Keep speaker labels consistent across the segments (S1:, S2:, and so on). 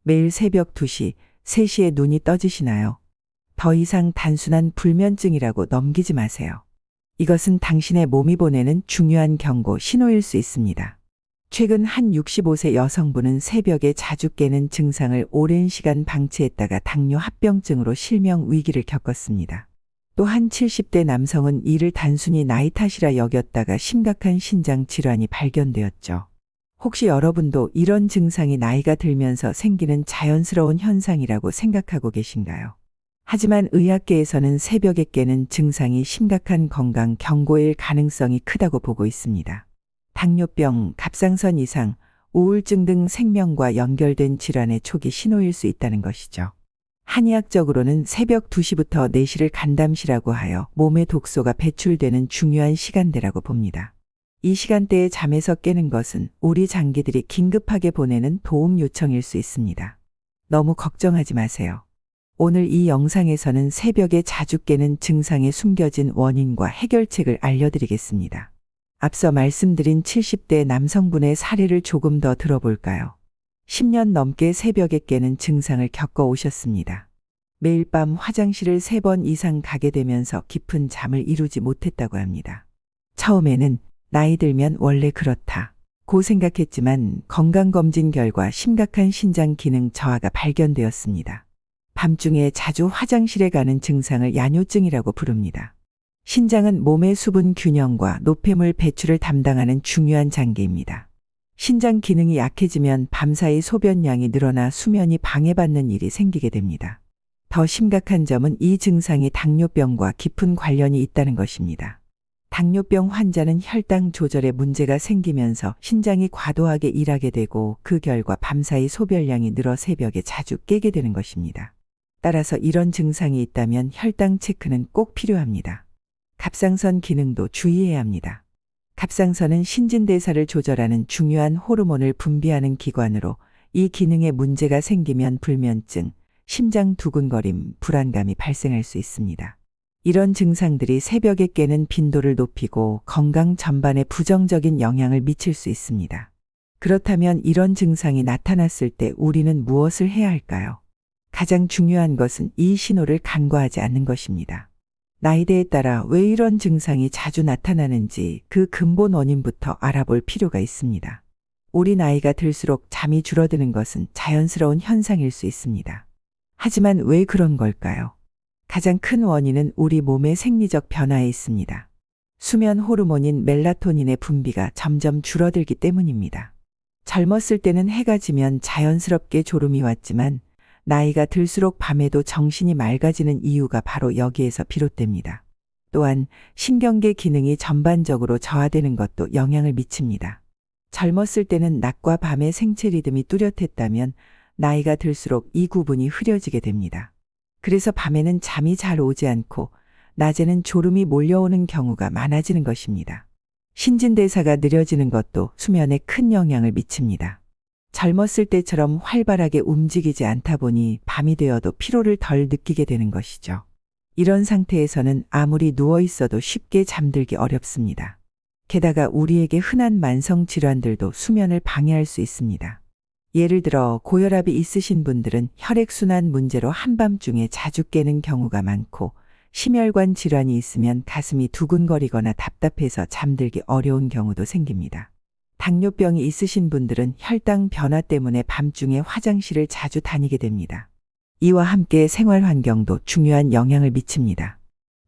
S1: 매일 새벽 2시, 3시에 눈이 떠지시나요? 더 이상 단순한 불면증이라고 넘기지 마세요. 이것은 당신의 몸이 보내는 중요한 경고 신호일 수 있습니다. 최근 한 65세 여성분은 새벽에 자주 깨는 증상을 오랜 시간 방치했다가 당뇨 합병증으로 실명 위기를 겪었습니다. 또 한 70대 남성은 이를 단순히 나이 탓이라 여겼다가 심각한 신장 질환이 발견되었죠. 혹시 여러분도 이런 증상이 나이가 들면서 생기는 자연스러운 현상이라고 생각하고 계신가요? 하지만 의학계에서는 새벽에 깨는 증상이 심각한 건강 경고일 가능성이 크다고 보고 있습니다. 당뇨병, 갑상선 이상, 우울증 등 생명과 연결된 질환의 초기 신호일 수 있다는 것이죠. 한의학적으로는 새벽 2시부터 4시를 간담시라고 하여 몸의 독소가 배출되는 중요한 시간대라고 봅니다. 이 시간대에 잠에서 깨는 것은 우리 장기들이 긴급하게 보내는 도움 요청일 수 있습니다. 너무 걱정하지 마세요. 오늘 이 영상에서는 새벽에 자주 깨는 증상의 숨겨진 원인과 해결책을 알려드리겠습니다. 앞서 말씀드린 70대 남성분의 사례를 조금 더 들어볼까요? 10년 넘게 새벽에 깨는 증상을 겪어 오셨습니다. 매일 밤 화장실을 3번 이상 가게 되면서 깊은 잠을 이루지 못했다고 합니다. 처음에는 나이 들면 원래 그렇다 고 생각했지만 건강검진 결과 심각한 신장 기능 저하가 발견되었습니다. 밤중에 자주 화장실에 가는 증상을 야뇨증이라고 부릅니다. 신장은 몸의 수분 균형과 노폐물 배출을 담당하는 중요한 장기입니다. 신장 기능이 약해지면 밤사이 소변량이 늘어나 수면이 방해받는 일이 생기게 됩니다. 더 심각한 점은 이 증상이 당뇨병과 깊은 관련이 있다는 것입니다. 당뇨병 환자는 혈당 조절에 문제가 생기면서 신장이 과도하게 일하게 되고 그 결과 밤사이 소변량이 늘어 새벽에 자주 깨게 되는 것입니다. 따라서 이런 증상이 있다면 혈당 체크는 꼭 필요합니다. 갑상선 기능도 주의해야 합니다. 갑상선은 신진대사를 조절하는 중요한 호르몬을 분비하는 기관으로 이 기능에 문제가 생기면 불면증, 심장 두근거림, 불안감이 발생할 수 있습니다. 이런 증상들이 새벽에 깨는 빈도를 높이고 건강 전반에 부정적인 영향을 미칠 수 있습니다. 그렇다면 이런 증상이 나타났을 때 우리는 무엇을 해야 할까요? 가장 중요한 것은 이 신호를 간과하지 않는 것입니다. 나이대에 따라 왜 이런 증상이 자주 나타나는지 그 근본 원인부터 알아볼 필요가 있습니다. 우리 나이가 들수록 잠이 줄어드는 것은 자연스러운 현상일 수 있습니다. 하지만 왜 그런 걸까요? 가장 큰 원인은 우리 몸의 생리적 변화에 있습니다. 수면 호르몬인 멜라토닌의 분비가 점점 줄어들기 때문입니다. 젊었을 때는 해가 지면 자연스럽게 졸음이 왔지만 나이가 들수록 밤에도 정신이 맑아지는 이유가 바로 여기에서 비롯됩니다. 또한 신경계 기능이 전반적으로 저하되는 것도 영향을 미칩니다. 젊었을 때는 낮과 밤의 생체 리듬이 뚜렷했다면 나이가 들수록 이 구분이 흐려지게 됩니다. 그래서 밤에는 잠이 잘 오지 않고 낮에는 졸음이 몰려오는 경우가 많아지는 것입니다. 신진대사가 느려지는 것도 수면에 큰 영향을 미칩니다. 젊었을 때처럼 활발하게 움직이지 않다 보니 밤이 되어도 피로를 덜 느끼게 되는 것이죠. 이런 상태에서는 아무리 누워 있어도 쉽게 잠들기 어렵습니다. 게다가 우리에게 흔한 만성 질환들도 수면을 방해할 수 있습니다. 예를 들어 고혈압이 있으신 분들은 혈액순환 문제로 한밤중에 자주 깨는 경우가 많고 심혈관 질환이 있으면 가슴이 두근거리거나 답답해서 잠들기 어려운 경우도 생깁니다. 당뇨병이 있으신 분들은 혈당 변화 때문에 밤중에 화장실을 자주 다니게 됩니다. 이와 함께 생활 환경도 중요한 영향을 미칩니다.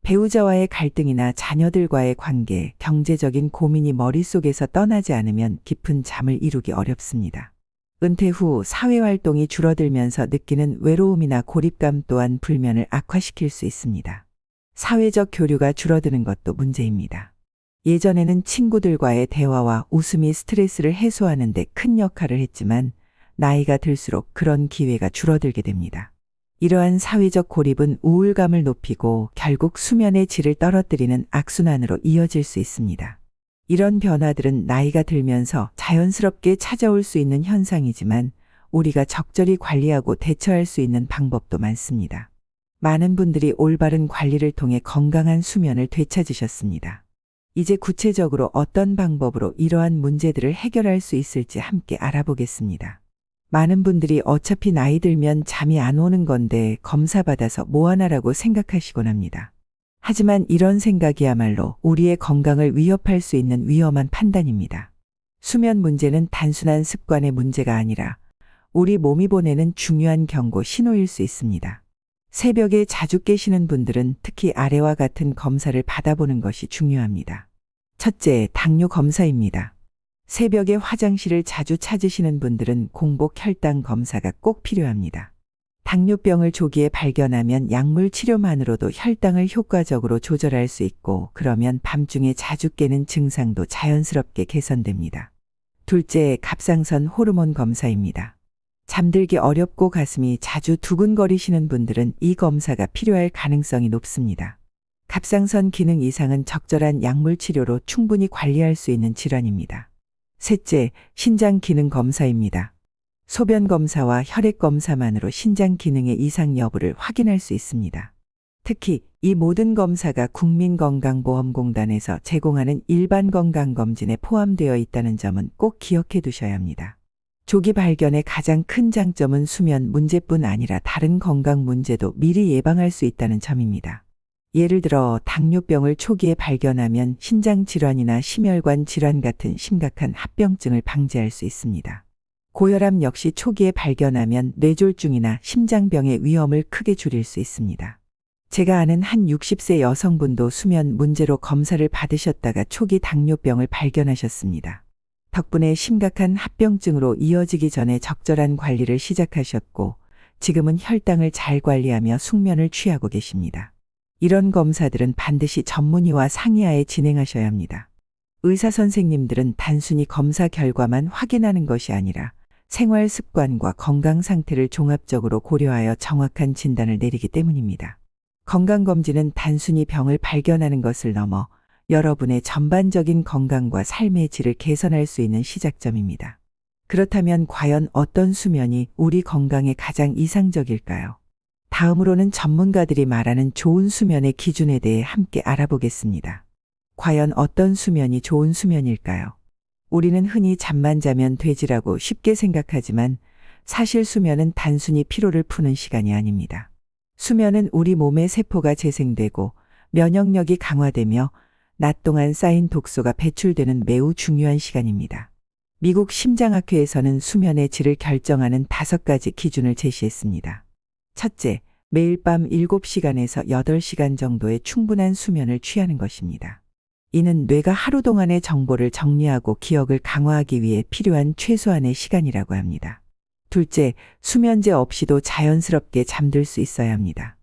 S1: 배우자와의 갈등이나 자녀들과의 관계, 경제적인 고민이 머릿속에서 떠나지 않으면 깊은 잠을 이루기 어렵습니다. 은퇴 후 사회활동이 줄어들면서 느끼는 외로움이나 고립감 또한 불면을 악화시킬 수 있습니다. 사회적 교류가 줄어드는 것도 문제입니다. 예전에는 친구들과의 대화와 웃음이 스트레스를 해소하는 데 큰 역할을 했지만 나이가 들수록 그런 기회가 줄어들게 됩니다. 이러한 사회적 고립은 우울감을 높이고 결국 수면의 질을 떨어뜨리는 악순환으로 이어질 수 있습니다. 이런 변화들은 나이가 들면서 자연스럽게 찾아올 수 있는 현상이지만 우리가 적절히 관리하고 대처할 수 있는 방법도 많습니다. 많은 분들이 올바른 관리를 통해 건강한 수면을 되찾으셨습니다. 이제 구체적으로 어떤 방법으로 이러한 문제들을 해결할 수 있을지 함께 알아보겠습니다. 많은 분들이 어차피 나이 들면 잠이 안 오는 건데 검사 받아서 뭐하나라고 생각하시곤 합니다. 하지만 이런 생각이야말로 우리의 건강을 위협할 수 있는 위험한 판단입니다. 수면 문제는 단순한 습관의 문제가 아니라 우리 몸이 보내는 중요한 경고 신호일 수 있습니다. 새벽에 자주 깨시는 분들은 특히 아래와 같은 검사를 받아보는 것이 중요합니다. 첫째, 당뇨 검사입니다. 새벽에 화장실을 자주 찾으시는 분들은 공복 혈당 검사가 꼭 필요합니다. 당뇨병을 조기에 발견하면 약물 치료만으로도 혈당을 효과적으로 조절할 수 있고, 그러면 밤중에 자주 깨는 증상도 자연스럽게 개선됩니다. 둘째, 갑상선 호르몬 검사입니다. 잠들기 어렵고 가슴이 자주 두근거리시는 분들은 이 검사가 필요할 가능성이 높습니다. 갑상선 기능 이상은 적절한 약물 치료로 충분히 관리할 수 있는 질환입니다. 셋째, 신장 기능 검사입니다. 소변 검사와 혈액 검사만으로 신장 기능의 이상 여부를 확인할 수 있습니다. 특히 이 모든 검사가 국민건강보험공단에서 제공하는 일반 건강검진에 포함되어 있다는 점은 꼭 기억해 두셔야 합니다. 조기 발견의 가장 큰 장점은 수면 문제뿐 아니라 다른 건강 문제도 미리 예방할 수 있다는 점입니다. 예를 들어 당뇨병을 초기에 발견하면 신장 질환이나 심혈관 질환 같은 심각한 합병증을 방지할 수 있습니다. 고혈압 역시 초기에 발견하면 뇌졸중이나 심장병의 위험을 크게 줄일 수 있습니다. 제가 아는 한 60세 여성분도 수면 문제로 검사를 받으셨다가 초기 당뇨병을 발견하셨습니다. 덕분에 심각한 합병증으로 이어지기 전에 적절한 관리를 시작하셨고, 지금은 혈당을 잘 관리하며 숙면을 취하고 계십니다. 이런 검사들은 반드시 전문의와 상의하에 진행하셔야 합니다. 의사 선생님들은 단순히 검사 결과만 확인하는 것이 아니라 생활 습관과 건강 상태를 종합적으로 고려하여 정확한 진단을 내리기 때문입니다. 건강검진은 단순히 병을 발견하는 것을 넘어 여러분의 전반적인 건강과 삶의 질을 개선할 수 있는 시작점입니다. 그렇다면 과연 어떤 수면이 우리 건강에 가장 이상적일까요? 다음으로는 전문가들이 말하는 좋은 수면의 기준에 대해 함께 알아보겠습니다. 과연 어떤 수면이 좋은 수면일까요? 우리는 흔히 잠만 자면 되지라고 쉽게 생각하지만 사실 수면은 단순히 피로를 푸는 시간이 아닙니다. 수면은 우리 몸의 세포가 재생되고 면역력이 강화되며 낮 동안 쌓인 독소가 배출되는 매우 중요한 시간입니다. 미국 심장학회에서는 수면의 질을 결정하는 5가지 기준을 제시했습니다. 첫째, 매일 밤 7시간에서 8시간 정도의 충분한 수면을 취하는 것입니다. 이는 뇌가 하루 동안의 정보를 정리하고 기억을 강화하기 위해 필요한 최소한의 시간이라고 합니다. 둘째, 수면제 없이도 자연스럽게 잠들 수 있어야 합니다.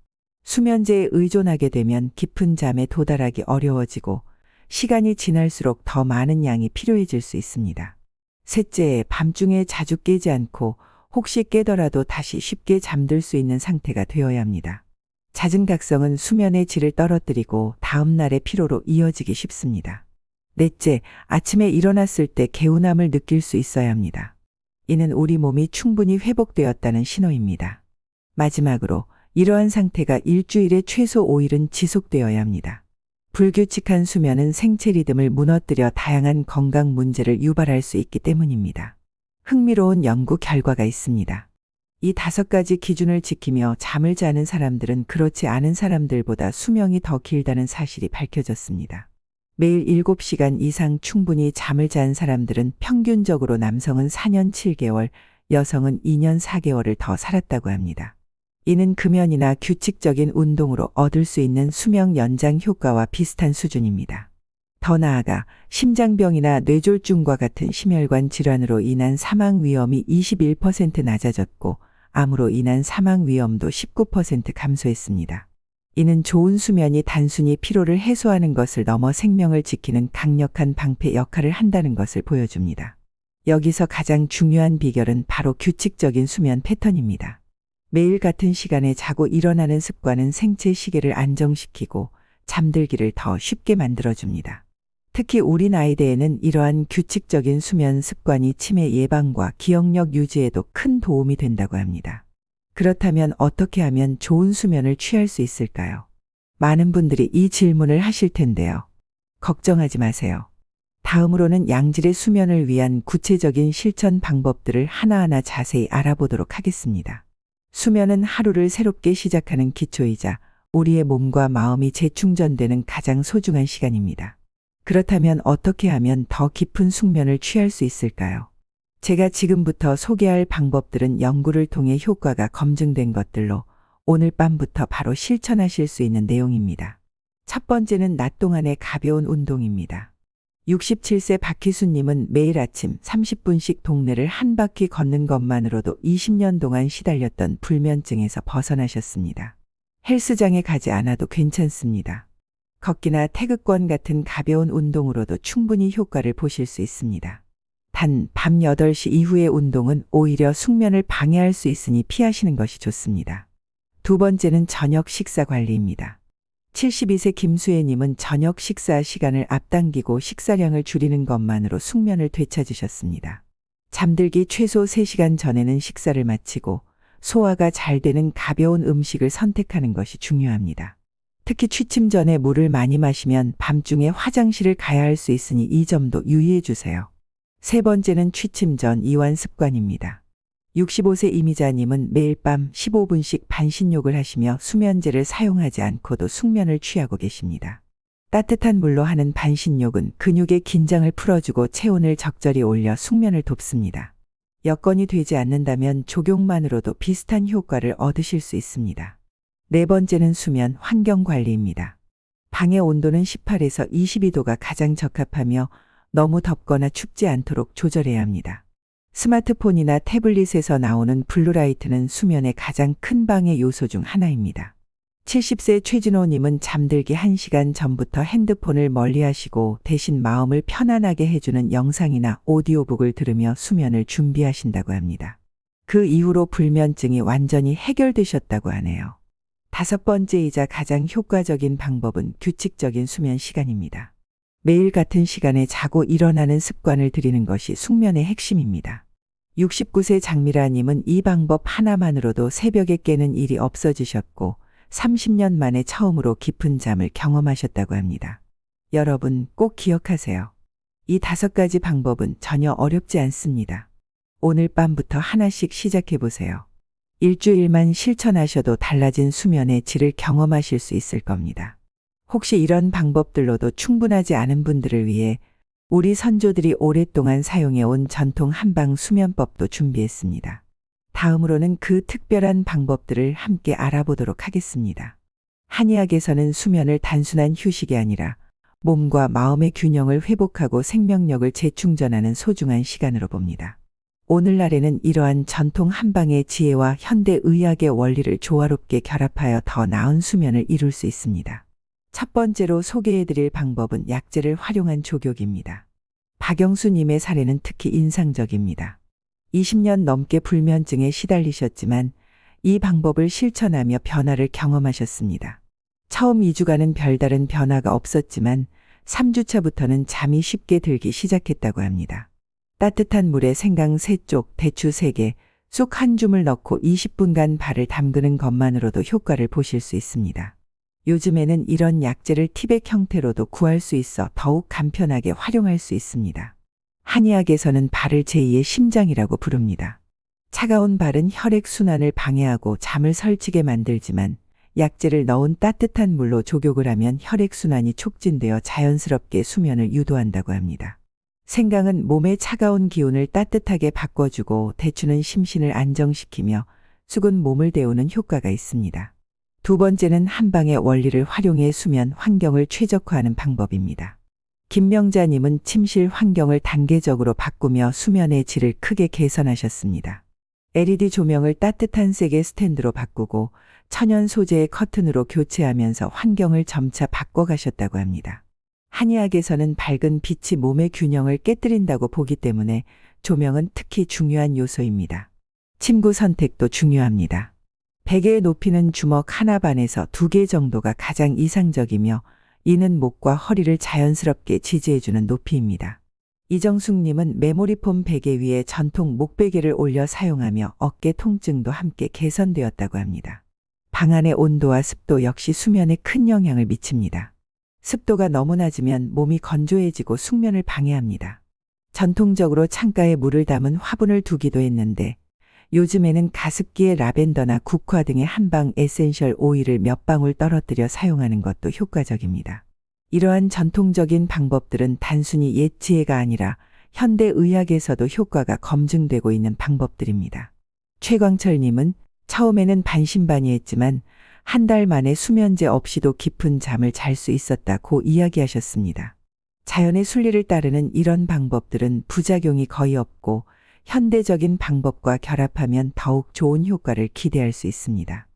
S1: 수면제에 의존하게 되면 깊은 잠에 도달하기 어려워지고 시간이 지날수록 더 많은 양이 필요해질 수 있습니다. 셋째, 밤중에 자주 깨지 않고 혹시 깨더라도 다시 쉽게 잠들 수 있는 상태가 되어야 합니다. 잦은 각성은 수면의 질을 떨어뜨리고 다음 날의 피로로 이어지기 쉽습니다. 넷째, 아침에 일어났을 때 개운함을 느낄 수 있어야 합니다. 이는 우리 몸이 충분히 회복되었다는 신호입니다. 마지막으로 이러한 상태가 일주일에 최소 5일은 지속되어야 합니다. 불규칙한 수면은 생체 리듬을 무너뜨려 다양한 건강 문제를 유발할 수 있기 때문입니다. 흥미로운 연구 결과가 있습니다. 이 5가지 기준을 지키며 잠을 자는 사람들은 그렇지 않은 사람들보다 수명이 더 길다는 사실이 밝혀졌습니다. 매일 7시간 이상 충분히 잠을 잔 사람들은 평균적으로 남성은 4년 7개월, 여성은 2년 4개월을 더 살았다고 합니다. 이는 금연이나 규칙적인 운동으로 얻을 수 있는 수명 연장 효과와 비슷한 수준입니다. 더 나아가 심장병이나 뇌졸중과 같은 심혈관 질환으로 인한 사망 위험이 21% 낮아졌고 암으로 인한 사망 위험도 19% 감소했습니다. 이는 좋은 수면이 단순히 피로를 해소하는 것을 넘어 생명을 지키는 강력한 방패 역할을 한다는 것을 보여줍니다. 여기서 가장 중요한 비결은 바로 규칙적인 수면 패턴입니다. 매일 같은 시간에 자고 일어나는 습관은 생체 시계를 안정시키고 잠들기를 더 쉽게 만들어줍니다. 특히 우리 나이대에는 이러한 규칙적인 수면 습관이 치매 예방과 기억력 유지에도 큰 도움이 된다고 합니다. 그렇다면 어떻게 하면 좋은 수면을 취할 수 있을까요? 많은 분들이 이 질문을 하실 텐데요. 걱정하지 마세요. 다음으로는 양질의 수면을 위한 구체적인 실천 방법들을 하나하나 자세히 알아보도록 하겠습니다. 수면은 하루를 새롭게 시작하는 기초이자 우리의 몸과 마음이 재충전되는 가장 소중한 시간입니다. 그렇다면 어떻게 하면 더 깊은 숙면을 취할 수 있을까요? 제가 지금부터 소개할 방법들은 연구를 통해 효과가 검증된 것들로 오늘 밤부터 바로 실천하실 수 있는 내용입니다. 첫 번째는 낮 동안의 가벼운 운동입니다. 67세 박희수님은 매일 아침 30분씩 동네를 한 바퀴 걷는 것만으로도 20년 동안 시달렸던 불면증에서 벗어나셨습니다. 헬스장에 가지 않아도 괜찮습니다. 걷기나 태극권 같은 가벼운 운동으로도 충분히 효과를 보실 수 있습니다. 단, 밤 8시 이후의 운동은 오히려 숙면을 방해할 수 있으니 피하시는 것이 좋습니다. 두 번째는 저녁 식사 관리입니다. 72세 김수혜님은 저녁 식사 시간을 앞당기고 식사량을 줄이는 것만으로 숙면을 되찾으셨습니다. 잠들기 최소 3시간 전에는 식사를 마치고 소화가 잘 되는 가벼운 음식을 선택하는 것이 중요합니다. 특히 취침 전에 물을 많이 마시면 밤중에 화장실을 가야 할 수 있으니 이 점도 유의해 주세요. 세 번째는 취침 전 이완 습관입니다. 65세 이미자님은 매일 밤 15분씩 반신욕을 하시며 수면제를 사용하지 않고도 숙면을 취하고 계십니다. 따뜻한 물로 하는 반신욕은 근육의 긴장을 풀어주고 체온을 적절히 올려 숙면을 돕습니다. 여건이 되지 않는다면 조경만으로도 비슷한 효과를 얻으실 수 있습니다. 네 번째는 수면 환경 관리입니다. 방의 온도는 18에서 22도가 가장 적합하며 너무 덥거나 춥지 않도록 조절해야 합니다. 스마트폰이나 태블릿에서 나오는 블루라이트는 수면의 가장 큰 방해 요소 중 하나입니다. 70세 최진호님은 잠들기 1시간 전부터 핸드폰을 멀리하시고 대신 마음을 편안하게 해주는 영상이나 오디오북을 들으며 수면을 준비하신다고 합니다. 그 이후로 불면증이 완전히 해결되셨다고 하네요. 다섯 번째이자 가장 효과적인 방법은 규칙적인 수면 시간입니다. 매일 같은 시간에 자고 일어나는 습관을 들이는 것이 숙면의 핵심입니다. 69세 장미라님은 이 방법 하나만으로도 새벽에 깨는 일이 없어지셨고 30년 만에 처음으로 깊은 잠을 경험하셨다고 합니다. 여러분 꼭 기억하세요. 이 5가지 방법은 전혀 어렵지 않습니다. 오늘 밤부터 하나씩 시작해 보세요. 일주일만 실천하셔도 달라진 수면의 질을 경험하실 수 있을 겁니다. 혹시 이런 방법들로도 충분하지 않은 분들을 위해 우리 선조들이 오랫동안 사용해온 전통 한방 수면법도 준비했습니다. 다음으로는 그 특별한 방법들을 함께 알아보도록 하겠습니다. 한의학에서는 수면을 단순한 휴식이 아니라 몸과 마음의 균형을 회복하고 생명력을 재충전하는 소중한 시간으로 봅니다. 오늘날에는 이러한 전통 한방의 지혜와 현대의학의 원리를 조화롭게 결합하여 더 나은 수면을 이룰 수 있습니다. 첫 번째로 소개해드릴 방법은 약재를 활용한 족욕입니다. 박영수님의 사례는 특히 인상적입니다. 20년 넘게 불면증에 시달리셨지만 이 방법을 실천하며 변화를 경험하셨습니다. 처음 2주간은 별다른 변화가 없었지만 3주차부터는 잠이 쉽게 들기 시작했다고 합니다. 따뜻한 물에 생강 3쪽, 대추 3개, 쑥 1줌을 넣고 20분간 발을 담그는 것만으로도 효과를 보실 수 있습니다. 요즘에는 이런 약재를 티백 형태로도 구할 수 있어 더욱 간편하게 활용할 수 있습니다. 한의학에서는 발을 제2의 심장이라고 부릅니다. 차가운 발은 혈액순환을 방해하고 잠을 설치게 만들지만 약재를 넣은 따뜻한 물로 족욕을 하면 혈액순환이 촉진되어 자연스럽게 수면을 유도한다고 합니다. 생강은 몸의 차가운 기운을 따뜻하게 바꿔주고 대추는 심신을 안정시키며 쑥은 몸을 데우는 효과가 있습니다. 두 번째는 한방의 원리를 활용해 수면 환경을 최적화하는 방법입니다. 김명자님은 침실 환경을 단계적으로 바꾸며 수면의 질을 크게 개선하셨습니다. LED 조명을 따뜻한 색의 스탠드로 바꾸고 천연 소재의 커튼으로 교체하면서 환경을 점차 바꿔가셨다고 합니다. 한의학에서는 밝은 빛이 몸의 균형을 깨뜨린다고 보기 때문에 조명은 특히 중요한 요소입니다. 침구 선택도 중요합니다. 베개의 높이는 주먹 하나 반에서 2개 정도가 가장 이상적이며 이는 목과 허리를 자연스럽게 지지해주는 높이입니다. 이정숙님은 메모리폼 베개 위에 전통 목베개를 올려 사용하며 어깨 통증도 함께 개선되었다고 합니다. 방 안의 온도와 습도 역시 수면에 큰 영향을 미칩니다. 습도가 너무 낮으면 몸이 건조해지고 숙면을 방해합니다. 전통적으로 창가에 물을 담은 화분을 두기도 했는데 요즘에는 가습기에 라벤더나 국화 등의 한방 에센셜 오일을 몇 방울 떨어뜨려 사용하는 것도 효과적입니다. 이러한 전통적인 방법들은 단순히 옛 지혜가 아니라 현대의학에서도 효과가 검증되고 있는 방법들입니다. 최광철님은 처음에는 반신반의했지만 한 달 만에 수면제 없이도 깊은 잠을 잘 수 있었다고 이야기하셨습니다. 자연의 순리를 따르는 이런 방법들은 부작용이 거의 없고 현대적인 방법과 결합하면 더욱 좋은 효과를 기대할 수 있습니다.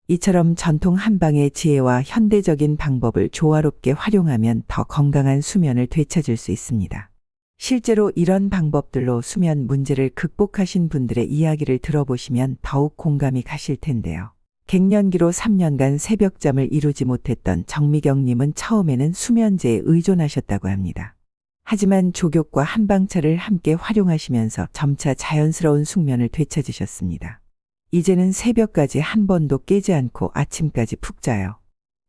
S1: 이처럼 전통 한방의 지혜와 현대적인 방법을 조화롭게 활용하면 더 건강한 수면을 되찾을 수 있습니다. 실제로 이런 방법들로 수면 문제를 극복하신 분들의 이야기를 들어보시면 더욱 공감이 가실 텐데요. 갱년기로 3년간 새벽잠을 이루지 못했던 정미경님은 처음에는 수면제에 의존하셨다고 합니다. 하지만 족욕과 한방차를 함께 활용하시면서 점차 자연스러운 숙면을 되찾으셨습니다. 이제는 새벽까지 한 번도 깨지 않고 아침까지 푹 자요.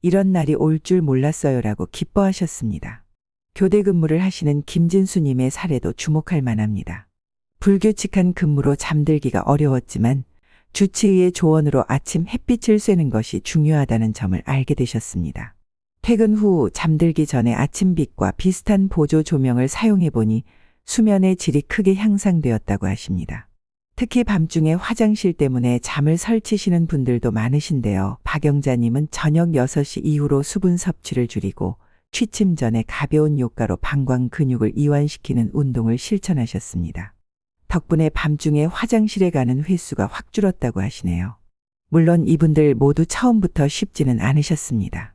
S1: 이런 날이 올 줄 몰랐어요라고 기뻐하셨습니다. 교대 근무를 하시는 김진수님의 사례도 주목할 만합니다. 불규칙한 근무로 잠들기가 어려웠지만 주치의의 조언으로 아침 햇빛을 쐬는 것이 중요하다는 점을 알게 되셨습니다. 퇴근 후 잠들기 전에 아침빛과 비슷한 보조 조명을 사용해보니 수면의 질이 크게 향상되었다고 하십니다. 특히 밤중에 화장실 때문에 잠을 설치시는 분들도 많으신데요. 박영자님은 저녁 6시 이후로 수분 섭취를 줄이고 취침 전에 가벼운 요가로 방광 근육을 이완시키는 운동을 실천하셨습니다. 덕분에 밤중에 화장실에 가는 횟수가 확 줄었다고 하시네요. 물론 이분들 모두 처음부터 쉽지는 않으셨습니다.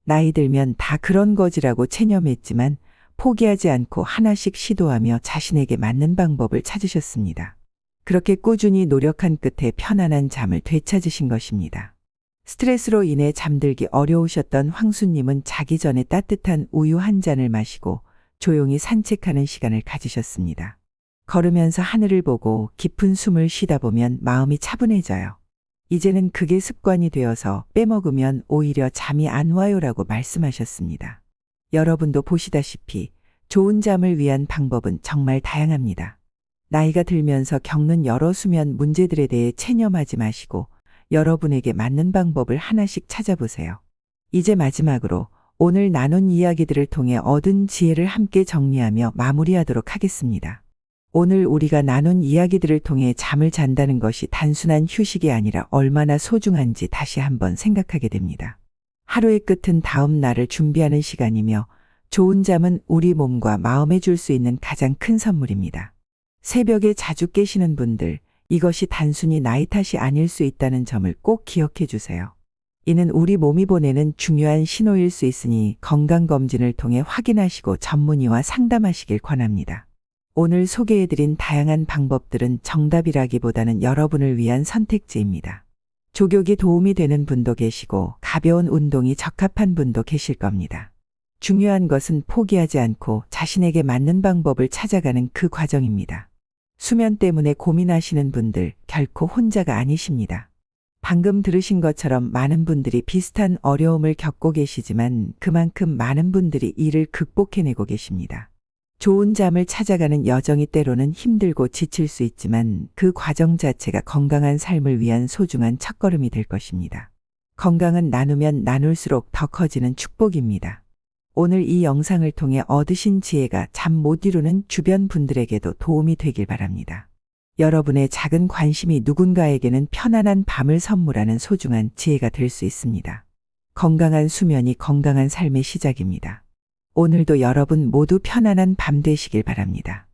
S1: 나이 들면 다 그런 거지라고 체념했지만 포기하지 않고 하나씩 시도하며 자신에게 맞는 방법을 찾으셨습니다. 그렇게 꾸준히 노력한 끝에 편안한 잠을 되찾으신 것입니다. 스트레스로 인해 잠들기 어려우셨던 황수님은 자기 전에 따뜻한 우유 한 잔을 마시고 조용히 산책하는 시간을 가지셨습니다. 걸으면서 하늘을 보고 깊은 숨을 쉬다 보면 마음이 차분해져요. 이제는 그게 습관이 되어서 빼먹으면 오히려 잠이 안 와요라고 말씀하셨습니다. 여러분도 보시다시피 좋은 잠을 위한 방법은 정말 다양합니다. 나이가 들면서 겪는 여러 수면 문제들에 대해 체념하지 마시고 여러분에게 맞는 방법을 하나씩 찾아보세요. 이제 마지막으로 오늘 나눈 이야기들을 통해 얻은 지혜를 함께 정리하며 마무리하도록 하겠습니다. 오늘 우리가 나눈 이야기들을 통해 잠을 잔다는 것이 단순한 휴식이 아니라 얼마나 소중한지 다시 한번 생각하게 됩니다. 하루의 끝은 다음 날을 준비하는 시간이며 좋은 잠은 우리 몸과 마음에 줄 수 있는 가장 큰 선물입니다. 새벽에 자주 깨시는 분들, 이것이 단순히 나이 탓이 아닐 수 있다는 점을 꼭 기억해 주세요. 이는 우리 몸이 보내는 중요한 신호일 수 있으니 건강검진을 통해 확인하시고 전문의와 상담하시길 권합니다. 오늘 소개해드린 다양한 방법들은 정답이라기보다는 여러분을 위한 선택지입니다. 족욕이 도움이 되는 분도 계시고 가벼운 운동이 적합한 분도 계실 겁니다. 중요한 것은 포기하지 않고 자신에게 맞는 방법을 찾아가는 그 과정입니다. 수면 때문에 고민하시는 분들 결코 혼자가 아니십니다. 방금 들으신 것처럼 많은 분들이 비슷한 어려움을 겪고 계시지만 그만큼 많은 분들이 이를 극복해내고 계십니다. 좋은 잠을 찾아가는 여정이 때로는 힘들고 지칠 수 있지만 그 과정 자체가 건강한 삶을 위한 소중한 첫걸음이 될 것입니다. 건강은 나누면 나눌수록 더 커지는 축복입니다. 오늘 이 영상을 통해 얻으신 지혜가 잠 못 이루는 주변 분들에게도 도움이 되길 바랍니다. 여러분의 작은 관심이 누군가에게는 편안한 밤을 선물하는 소중한 지혜가 될 수 있습니다. 건강한 수면이 건강한 삶의 시작입니다. 오늘도 여러분 모두 편안한 밤 되시길 바랍니다.